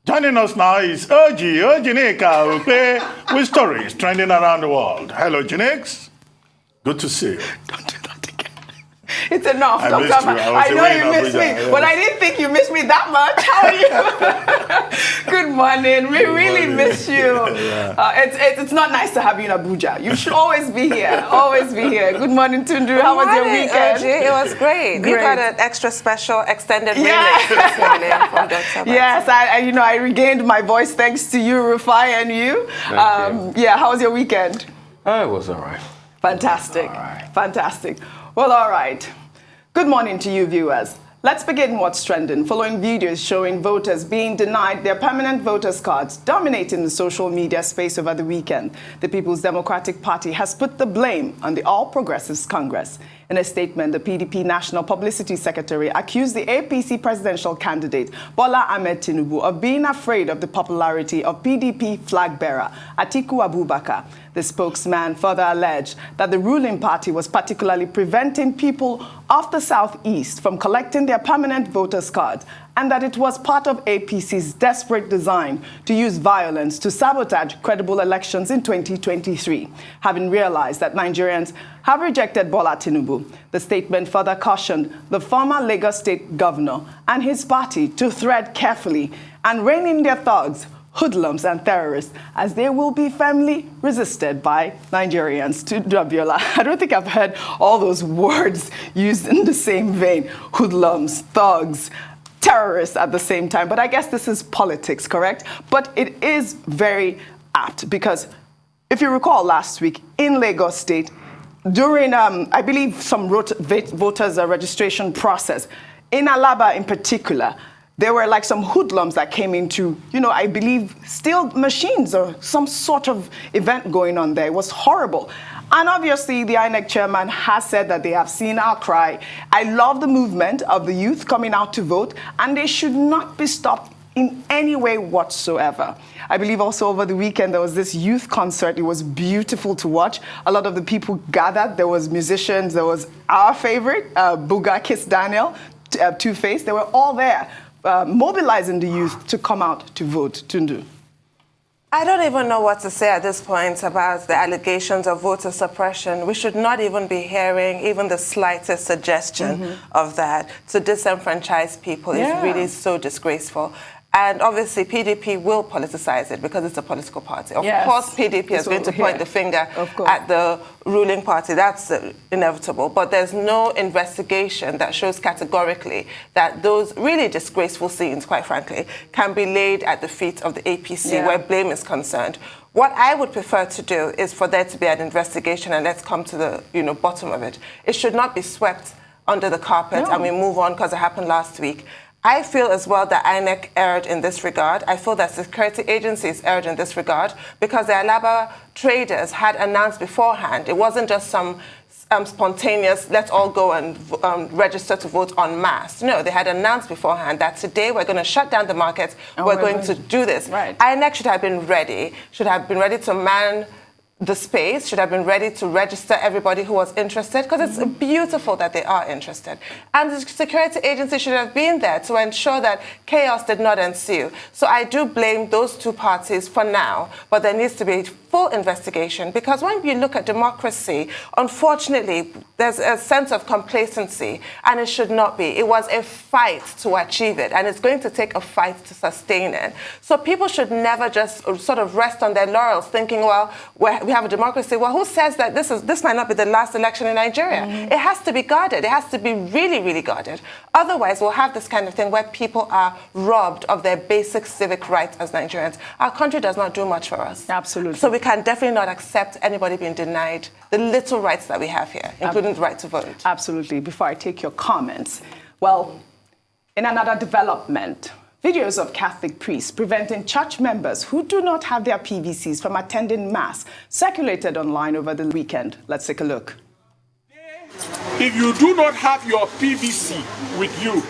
Joining us now is Ojinika Okpe with stories trending around the world. Hello, Jinix. Good to see you. Don't do that again. It's enough, Dr. Missed you. I know you missed me, yes. But I didn't think you missed me that much. How are you? Good morning. We really miss you. It's not nice to have you in Abuja. You should always be here. Always be here. Good morning, Tundu. How was your weekend? It was great. You got an extra special extended remix this morning from Dr. Yes, I regained my voice thanks to you, Rufai, and you. Yeah, how was your weekend? It was all right. Fantastic. All right. Fantastic. Well, all right. Good morning to you, viewers. Let's begin what's trending. Following videos showing voters being denied their permanent voters' cards dominating the social media space over the weekend, the People's Democratic Party has put the blame on the All Progressives Congress. In a statement, the PDP National Publicity Secretary accused the APC presidential candidate, Bola Ahmed Tinubu, of being afraid of the popularity of PDP flag bearer, Atiku Abubakar. The spokesman further alleged that the ruling party was particularly preventing people of the southeast from collecting their permanent voters' cards, and that it was part of APC's desperate design to use violence to sabotage credible elections in 2023. Having realized that Nigerians have rejected Bola Tinubu, the statement further cautioned the former Lagos State governor and his party to tread carefully and rein in their thugs, hoodlums and terrorists, as they will be firmly resisted by Nigerians. To Dabiola, I don't think I've heard all those words used in the same vein. Hoodlums, thugs, terrorists at the same time. But I guess this is politics, correct? But it is very apt because if you recall last week in Lagos State, during, I believe, some voters registration process, in Alaba in particular, there were like some hoodlums that came into, I believe, steal machines or some sort of event going on there. It was horrible. And obviously, the INEC chairman has said that they have seen our cry. I love the movement of the youth coming out to vote, and they should not be stopped in any way whatsoever. I believe also over the weekend, there was this youth concert. It was beautiful to watch. A lot of the people gathered. There was musicians. There was our favorite, Buga Kiss Daniel, Two-Face. They were all there. Mobilizing the youth to come out to vote. Tundu. I don't even know what to say at this point about the allegations of voter suppression. We should not even be hearing even the slightest suggestion of that. To disenfranchise people is really so disgraceful. And obviously, PDP will politicize it because it's a political party. Of course, PDP is going to point the finger at the ruling party. That's inevitable. But there's no investigation that shows categorically that those really disgraceful scenes, quite frankly, can be laid at the feet of the APC where blame is concerned. What I would prefer to do is for there to be an investigation, and let's come to the bottom of it. It should not be swept under the carpet and we move on because it happened last week. I feel as well that INEC erred in this regard. I feel that security agencies erred in this regard because the Alaba traders had announced beforehand. It wasn't just some spontaneous, let's all go and register to vote en masse. No, they had announced beforehand that today we're going to shut down the markets, we're going to do this. Right. INEC should have been ready to man the space, should have been ready to register everybody who was interested, because it's beautiful that they are interested. And the security agency should have been there to ensure that chaos did not ensue. So I do blame those two parties for now, but there needs to be full investigation, because when you look at democracy, unfortunately, there's a sense of complacency, and it should not be. It was a fight to achieve it, and it's going to take a fight to sustain it. So people should never just sort of rest on their laurels thinking, well, we have a democracy. Well, who says that this might not be the last election in Nigeria? It has to be guarded. It has to be really, really guarded. Otherwise, we'll have this kind of thing where people are robbed of their basic civic rights as Nigerians. Our country does not do much for us. Absolutely. So we can definitely not accept anybody being denied the little rights that we have here, including the right to vote. Absolutely. Before I take your comments, well, in another development, videos of Catholic priests preventing church members who do not have their PVCs from attending Mass circulated online over the weekend. Let's take a look. If you do not have your PVC with you,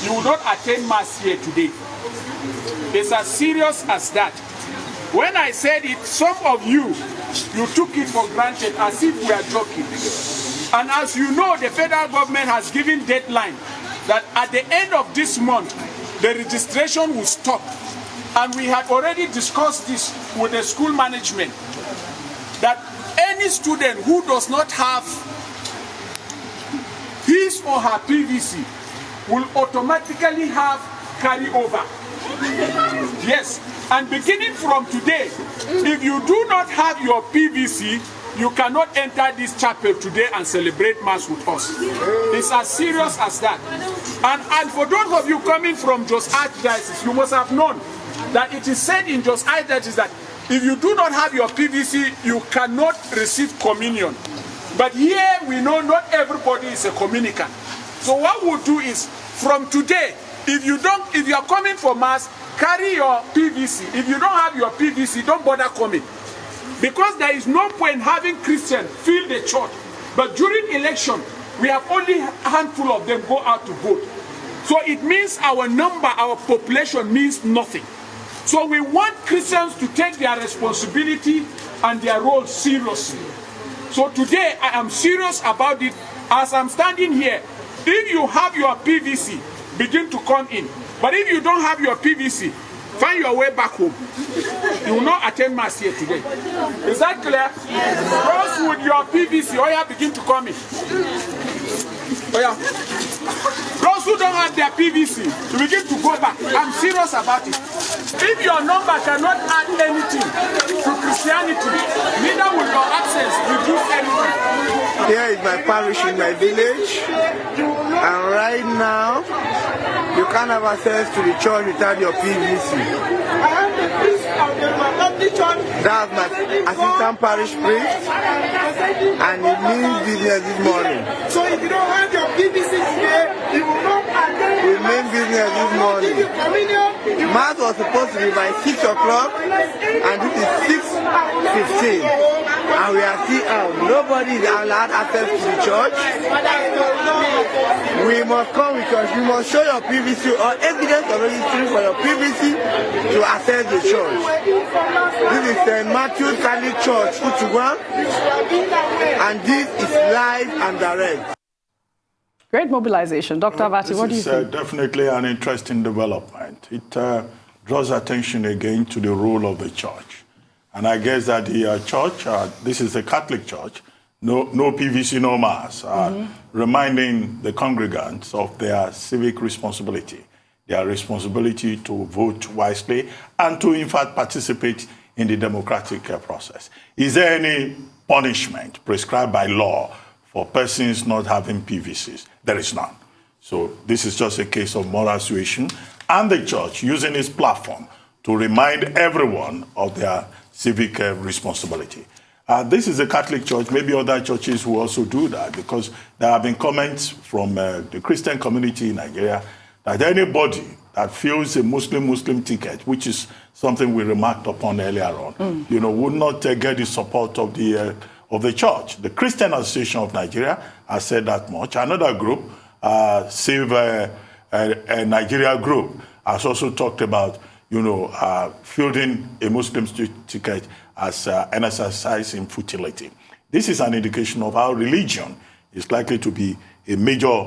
you will not attend Mass here today. It's as serious as that. When I said it, some of you took it for granted as if we are joking. And as you know, the federal government has given deadline that at the end of this month, the registration will stop. and we had already discussed this with the school management, that any student who does not have his or her PVC will automatically have carryover. Yes, and beginning from today, if you do not have your PVC, you cannot enter this chapel today and celebrate Mass with us. It's as serious as that. And for those of you coming from Jos Archdiocese, you must have known that it is said in Jos Archdiocese that if you do not have your PVC, you cannot receive communion. But here we know not everybody is a communicant. So what we'll do is, from today, if you are coming for Mass, carry your PVC. If you don't have your PVC, don't bother coming. Because there is no point having Christians fill the church. But during election, we have only a handful of them go out to vote. So it means our number, our population means nothing. So we want Christians to take their responsibility and their role seriously. So today I am serious about it. As I'm standing here, if you have your PVC, begin to come in. But if you don't have your PVC, find your way back home. You will not attend Mass here today. Is that clear? Yes. Those with your PVC, Oya, begin to come in. Oya. Those who don't have their PVC, you begin to go back. I'm serious about it. If your number cannot add anything to Christianity, neither will your absence reduce anything. Here is my parish in my village, and right now, you can't have access to the church without your PVC. That's my assistant parish priest, and he means business this morning. So if you don't have your PVC today, you will not attend. We mean business this morning. Mass was supposed to be by 6 o'clock, and this is 6:15. And we are still out. Nobody is allowed access to the church. We must come with church. You must show your PVC or evidence of registering for your PVC to access the church. This is St. Matthew's Catholic Church, Utuwa, and this is live and direct. Great mobilization. Dr. Abati, what do you think? This is definitely an interesting development. It draws attention again to the role of the church. And I guess that the church, this is the Catholic Church, no PVC, no Mass, reminding the congregants of their civic responsibility, their responsibility to vote wisely and to, in fact, participate in the democratic process. Is there any punishment prescribed by law for persons not having PVCs? There is none. So this is just a case of moral suasion, and the church using its platform to remind everyone of their civic responsibility. This is the Catholic Church. Maybe other churches will also do that, because there have been comments from the Christian community in Nigeria that anybody that fills a Muslim ticket, which is something we remarked upon earlier on, would not get the support of the church. The Christian Association of Nigeria has said that much. Another group, Save Nigeria group, has also talked about fielding a Muslim ticket as an exercise in futility. This is an indication of how religion is likely to be a major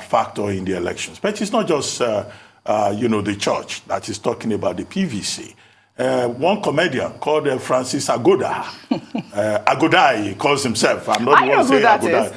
factor in the elections. But it's not just, the church that is talking about the PVC. One comedian called Francis Agoda, Agoda, he calls himself. I'm not the one saying Agoda.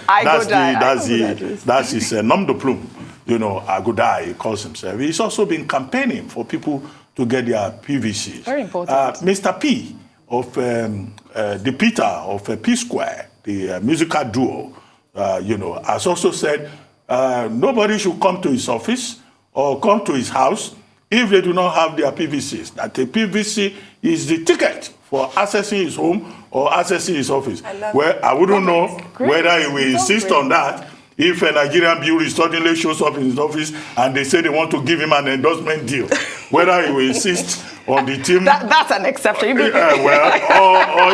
That's his nom de plume. Agoda, he calls himself. He's also been campaigning for people to get their PVCs. Very important. Mr. P of the Peter of P Square, the musical duo, has also said nobody should come to his office or come to his house if they do not have their PVCs. That the PVC is the ticket for accessing his home or accessing his office. I wouldn't know whether he will insist on that. If a Nigerian bureau suddenly shows up in his office and they say they want to give him an endorsement deal, whether he will insist on the team. That's an exception. Or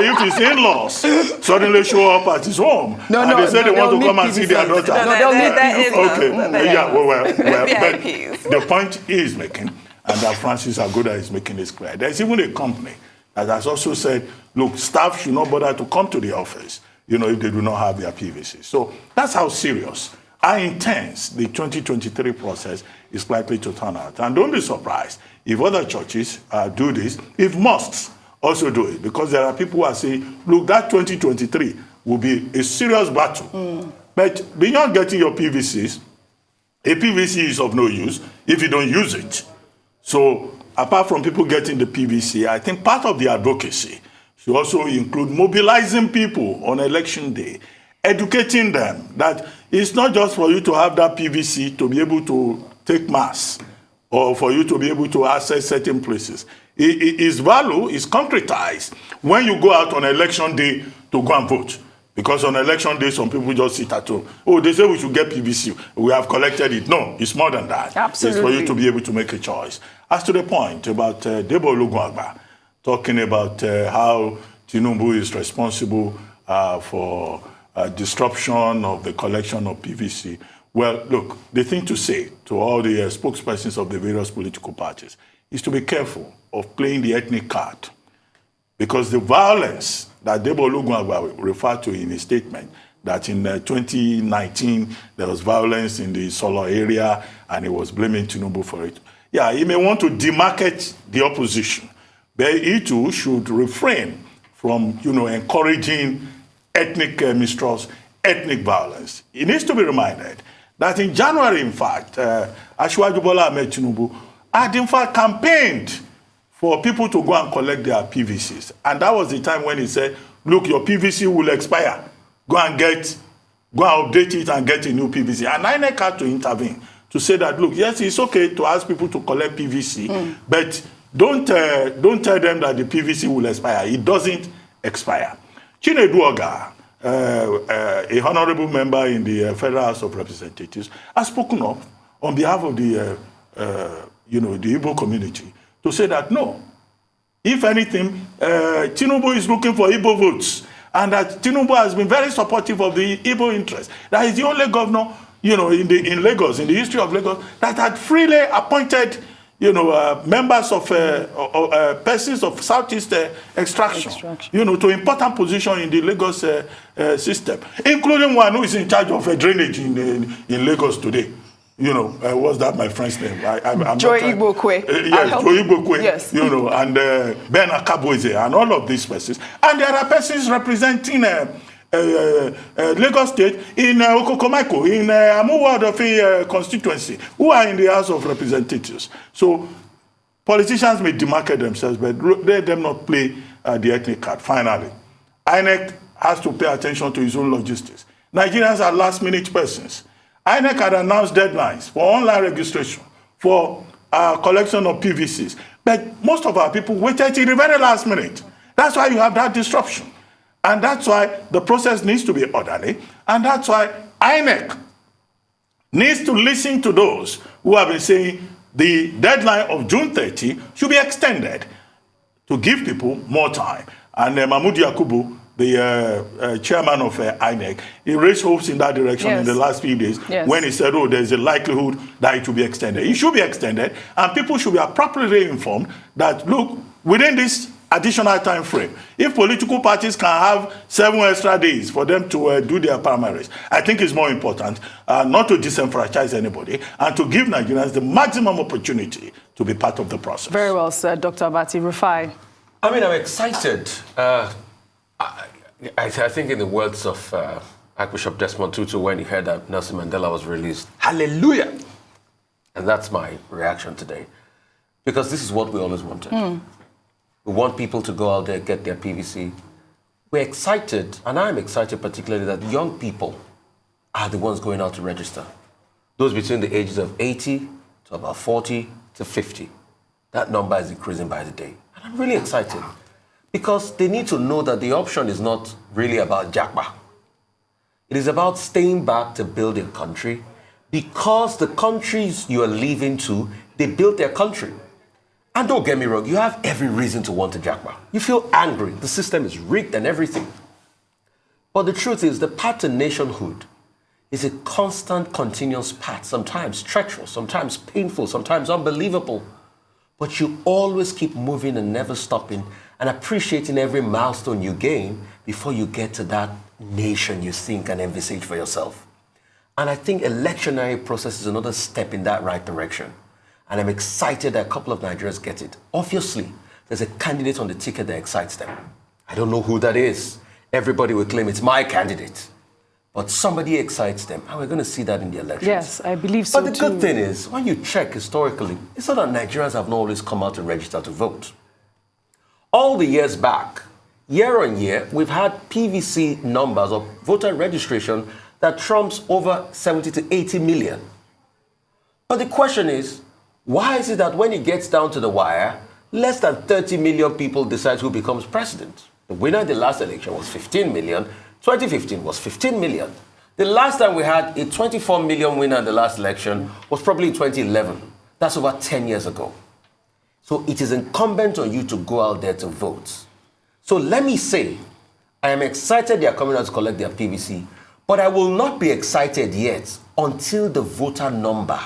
if his in-laws suddenly show up at his home and they say they want to come and see their daughter. They'll need but the point he is making, and that Francis Agoda is making is clear. There's even a company that has also said, look, staff should not bother to come to the office, if they do not have their PVC. So that's how serious how intense the 2023 process is likely to turn out. And don't be surprised if other churches do this, if mosques also do it, because there are people who are saying, look, that 2023 will be a serious battle. But beyond getting your PVCs, a PVC is of no use if you don't use it. So apart from people getting the PVC, I think part of the advocacy should also include mobilizing people on election day, educating them that it's not just for you to have that PVC to be able to take mass or for you to be able to access certain places. Its value is concretized when you go out on election day to go and vote. Because on election day, some people just sit at home. Oh, they say we should get PVC. We have collected it. No, it's more than that. Absolutely. It's for you to be able to make a choice. As to the point about Debo Olugunagba, talking about how Tinubu is responsible for disruption of the collection of PVC. Well, look, the thing to say to all the spokespersons of the various political parties is to be careful of playing the ethnic card. Because the violence that Debo Olugunagba referred to in his statement, that in 2019 there was violence in the Solo area and he was blaming Tinubu for it. Yeah, he may want to demarcate the opposition, but he too should refrain from, encouraging ethnic mistrust, ethnic violence. He needs to be reminded that in January, in fact, Asiwaju Bola Ahmed Tinubu had in fact campaigned for people to go and collect their PVCs. And that was the time when he said, look, your PVC will expire. Go and update it and get a new PVC. And INEC had to intervene to say that, look, yes, it's okay to ask people to collect PVC, but don't tell them that the PVC will expire. It doesn't expire. Chinedu Oga, a honorable member in the Federal House of Representatives, has spoken up on behalf of the Igbo community to say that no, if anything, Tinubu is looking for Igbo votes, and that Tinubu has been very supportive of the Igbo interest. That is the only governor, in Lagos, in the history of Lagos, that had freely appointed, members of persons of Southeast extraction, to important position in the Lagos system, including one who is in charge of drainage in Lagos today. What's that my friend's name? Joy Igbokwe. Yes, Joy Igbokwe. Yes. And Ben Akaboze and all of these persons. And there are persons representing Lagos State in Okokomaiko, in Amuwa constituency, who are in the House of Representatives. So politicians may demarcate themselves, but let them not play the ethnic card. Finally, INEC has to pay attention to its own logistics. Nigerians are last-minute persons. INEC had announced deadlines for online registration, for collection of PVCs. But most of our people waited till the very last minute. That's why you have that disruption. And that's why the process needs to be orderly. And that's why INEC needs to listen to those who have been saying the deadline of June 30 should be extended to give people more time. And Mahmoud Yakubu, the chairman of INEC, he raised hopes in that direction in the last few days when he said, there's a likelihood that it will be extended. It should be extended, and people should be appropriately informed that, look, within this additional time frame, if political parties can have 7 extra days for them to do their primaries, I think it's more important not to disenfranchise anybody and to give Nigerians the maximum opportunity to be part of the process. Very well said, Dr. Abati. Rufai. I mean, I'm excited. I think in the words of Archbishop Desmond Tutu when he heard that Nelson Mandela was released, hallelujah! And that's my reaction today. Because this is what we always wanted. We want people to go out there, get their PVC. We're excited, and I'm excited particularly that young people are the ones going out to register. Those between the ages of 80 to about 40 to 50. That number is increasing by the day. And I'm really excited. Because they need to know that the option is not really about Japa. It is about staying back to build a country, because the countries you are leaving to, they built their country. And don't get me wrong, you have every reason to want a Japa. You feel angry, the system is rigged and everything. But the truth is, the path to nationhood is a constant, continuous path, sometimes treacherous, sometimes painful, sometimes unbelievable. But you always keep moving and never stopping, and appreciating every milestone you gain before you get to that nation you think and envisage for yourself. And I think electionary process is another step in that right direction. And I'm excited that a couple of Nigerians get it. Obviously, there's a candidate on the ticket that excites them. I don't know who that is. Everybody will claim it's my candidate. But somebody excites them, and we're going to see that in the elections. Yes, I believe so, But the good thing is, when you check historically, it's not that Nigerians have not always come out to register to vote. All the years back, year on year, we've had PVC numbers of voter registration that trumps over 70 to 80 million. But the question is, why is it that when it gets down to the wire, less than 30 million people decide who becomes president? The winner in the last election was 15 million. 2015 was 15 million. The last time we had a 24 million winner in the last election was probably in 2011. That's over 10 years ago. So it is incumbent on you to go out there to vote. So let me say, I am excited they are coming out to collect their PVC, but I will not be excited yet until the voter number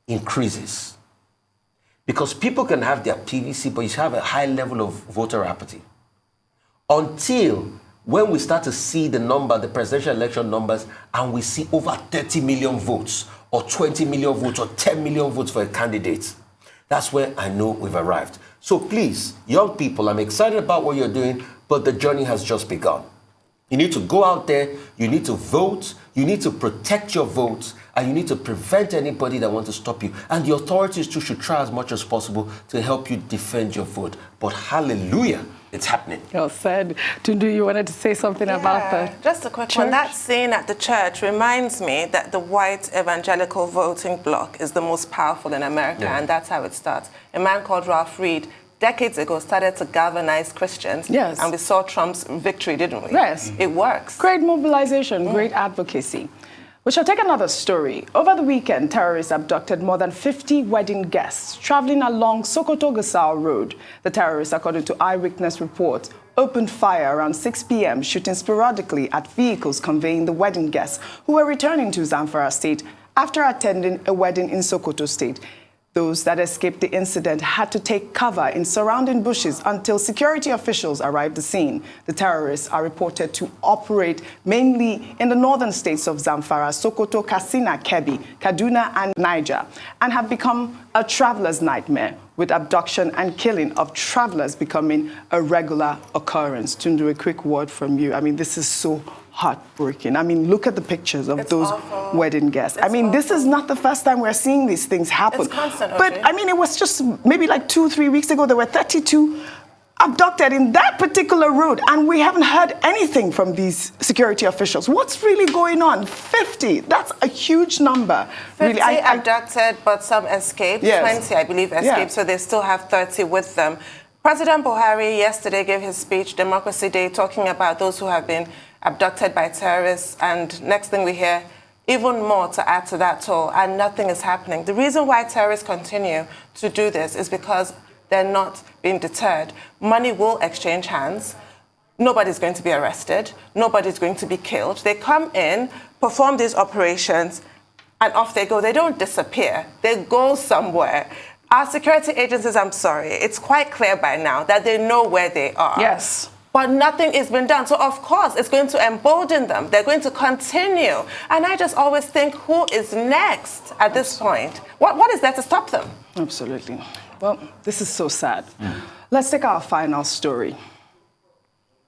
increases. Because people can have their PVC, but you have a high level of voter apathy. Until when we start to see the number, the presidential election numbers, and we see over 30 million votes, or 20 million votes, or 10 million votes for a candidate, that's where I know we've arrived. So please, young people, I'm excited about what you're doing, but the journey has just begun. You need to go out there, you need to vote, you need to protect your votes, and you need to prevent anybody that wants to stop you. And the authorities too should try as much as possible to help you defend your vote. But hallelujah, it's happening. Well said. Tundu, you wanted to say something about that? Just a quick one. That scene at the church reminds me that the white evangelical voting bloc is the most powerful in America, and that's how it starts. A man called Ralph Reed, decades ago, started to galvanize Christians. Yes. And we saw Trump's victory, didn't we? Yes. It works. Great mobilization, great advocacy. We shall take another story. Over the weekend, terrorists abducted more than 50 wedding guests traveling along Sokoto-Gusau Road. The terrorists, according to eyewitness reports, opened fire around 6 p.m., shooting sporadically at vehicles conveying the wedding guests who were returning to Zamfara State after attending a wedding in Sokoto State. Those that escaped the incident had to take cover in surrounding bushes until security officials arrived at the scene. The terrorists are reported to operate mainly in the northern states of Zamfara, Sokoto, Katsina, Kebbi, Kaduna, and Niger, and have become a traveler's nightmare, with abduction and killing of travelers becoming a regular occurrence. Tundu, a quick word from you. I mean, this is so heartbreaking. I mean, look at the pictures of those wedding guests. I mean, this is not the first time we're seeing these things happen. It's constant, but I mean, it was just maybe like 2-3 weeks ago, there were 32 abducted in that particular road, and we haven't heard anything from these security officials. What's really going on? 50, that's a huge number. 50 really, abducted, but some escaped. Yes. 20, I believe, escaped, so they still have 30 with them. President Buhari yesterday gave his speech, Democracy Day, talking about those who have been abducted by terrorists, and next thing we hear, even more to add to that toll, and nothing is happening. The reason why terrorists continue to do this is because they're not being deterred. Money will exchange hands. Nobody's going to be arrested. Nobody's going to be killed. They come in, perform these operations, and off they go. They don't disappear. They go somewhere. Our security agencies, I'm sorry, it's quite clear by now that they know where they are. Yes. But nothing has been done. So, of course, it's going to embolden them. They're going to continue. And I just always think, who is next at this point? What is there to stop them? Absolutely. Well, this is so sad. Let's take our final story.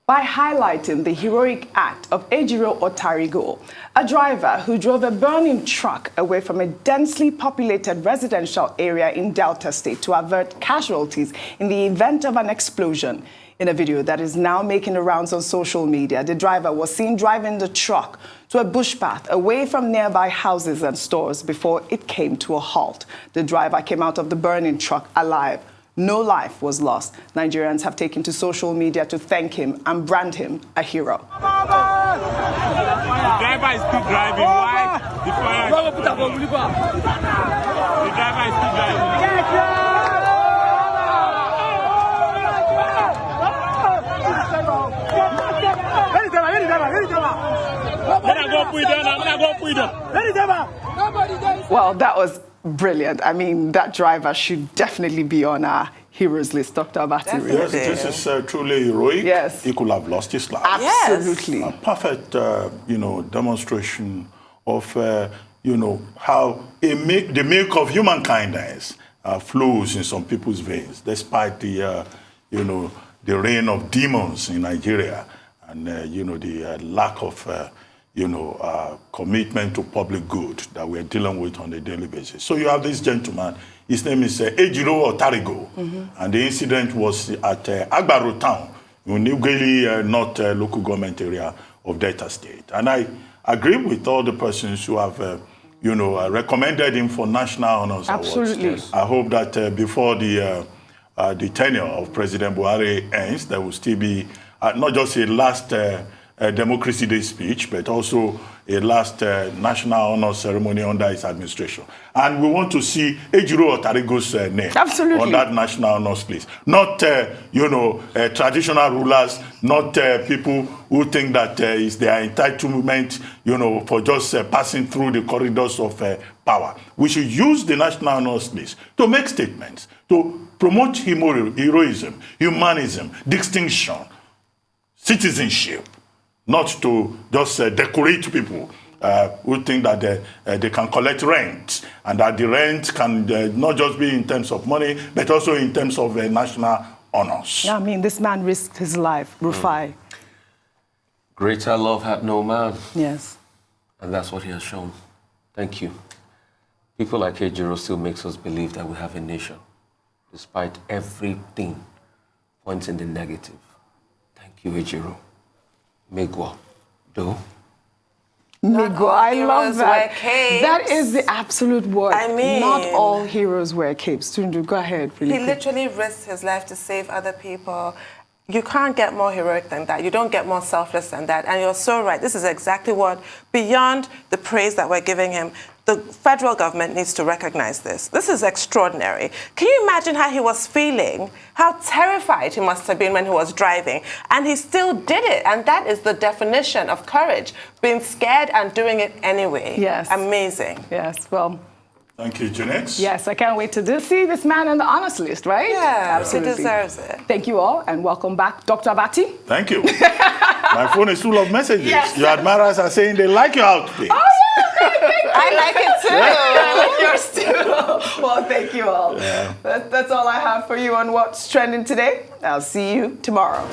By highlighting the heroic act of Ejiro Otarigo, a driver who drove a burning truck away from a densely populated residential area in Delta State to avert casualties in the event of an explosion. In a video that is now making the rounds on social media, the driver was seen driving the truck to a bush path away from nearby houses and stores before it came to a halt. The driver came out of the burning truck alive. No life was lost. Nigerians have taken to social media to thank him and brand him a hero. The driver is still driving. Why? The driver is still driving. Well, that was brilliant. I mean, that driver should definitely be on our heroes list, Dr. Abati. Yes, this is truly heroic. Yes. He could have lost his life. Absolutely. A perfect, demonstration of, how the milk of human kindness flows in some people's veins, despite the, the reign of demons in Nigeria and, the lack of, commitment to public good that we're dealing with on a daily basis. So you have this gentleman, his name is Ejiro Otarigo, and the incident was at Agbaro town, in Newgally, North local government area of Delta State. And I agree with all the persons who have, recommended him for National Honors Absolutely. Awards. I hope that before the tenure of President Buhari ends, there will still be not just a last Democracy Day speech, but also a last National Honor ceremony under his administration. And we want to see Ejiro Otarigo's name Absolutely. on that National Honors list. Not, traditional rulers, not people who think that is their entitlement, for just passing through the corridors of power. We should use the National Honors list to make statements, to promote heroism, humanism, distinction, citizenship, not to just decorate people who think that they can collect rent, and that the rent can not just be in terms of money, but also in terms of national honors. I mean, this man risked his life, Rufai. Greater love had no man. Yes. And that's what he has shown. Thank you. People like Ejiro still makes us believe that we have a nation, despite everything points in the negative. Thank you, Ejiro. Megwa. Do. Migo, I love heroes wear that. capes. That is the absolute word. I mean, not all heroes wear capes. Tundu, go ahead. Really He quick. literally risked his life to save other people. You can't get more heroic than that. You don't get more selfless than that. And you're so right. This is exactly what, beyond the praise that we're giving him, the federal government needs to recognize this. This is extraordinary. Can you imagine how he was feeling? How terrified he must have been when he was driving. And he still did it. And that is the definition of courage, being scared and doing it anyway. Yes. Amazing. Yes, well. Thank you, Janet. Yes, I can't wait to see this man on the honors list, right? Yeah, Absolutely. he deserves it. Thank you all, and welcome back, Dr. Abati. Thank you. My phone is full of messages. Yes. Your admirers are saying they like your outfit. Oh, yeah, I like it too. I like yours too. Well, thank you all. Yeah. That's all I have for you on What's Trending today. I'll see you tomorrow.